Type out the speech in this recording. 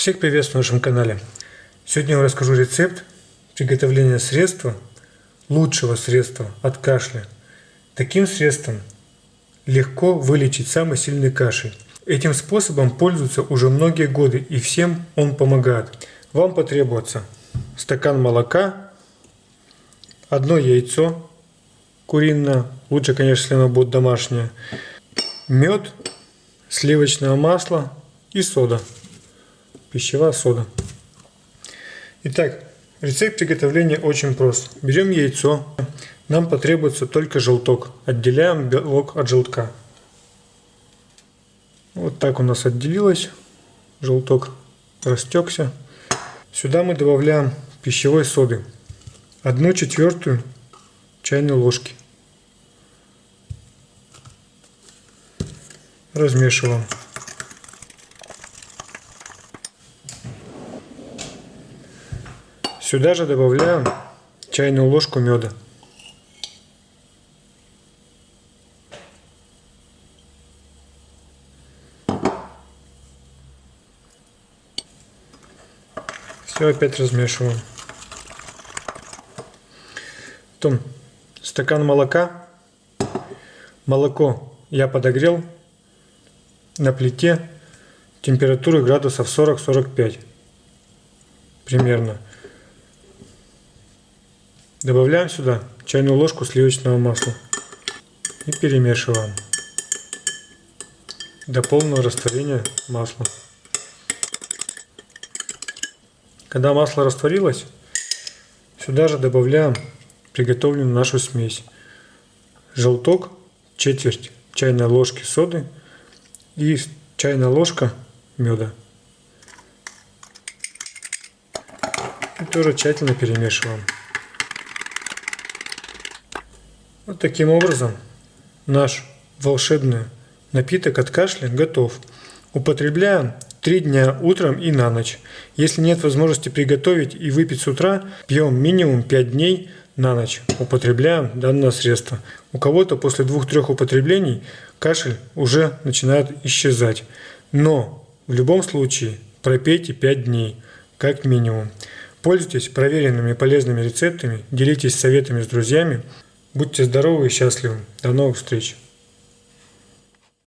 Всех приветствую на нашем канале. Сегодня я вам расскажу рецепт приготовления средства, лучшего средства от кашля. Таким средством легко вылечить самый сильный кашель. Этим способом пользуются уже многие годы, и всем он помогает. Вам потребуется стакан молока, одно яйцо куриное, лучше, конечно, если оно будет домашнее, мед, сливочное масло и сода. Пищевая сода. Итак, рецепт приготовления очень прост. Берем яйцо. Нам потребуется только желток. Отделяем белок от желтка. Вот так у нас отделилось. Желток растекся. Сюда мы добавляем пищевой соды. 1/4 чайной ложки. Размешиваем. Сюда же добавляем чайную ложку меда. Все опять размешиваем. Потом стакан молока. Молоко я подогрел на плите температуры градусов 40-45 примерно. Добавляем сюда чайную ложку сливочного масла и перемешиваем до полного растворения масла. Когда масло растворилось, сюда же добавляем приготовленную нашу смесь. Желток, четверть чайной ложки соды и чайная ложка меда. И тоже тщательно перемешиваем. Вот таким образом наш волшебный напиток от кашля готов. Употребляем 3 дня утром и на ночь. Если нет возможности приготовить и выпить с утра, пьем минимум 5 дней на ночь. Употребляем данное средство. У кого-то после 2-3 употреблений кашель уже начинает исчезать. Но в любом случае пропейте 5 дней как минимум. Пользуйтесь проверенными и полезными рецептами, делитесь советами с друзьями. Будьте здоровы и счастливы. До новых встреч!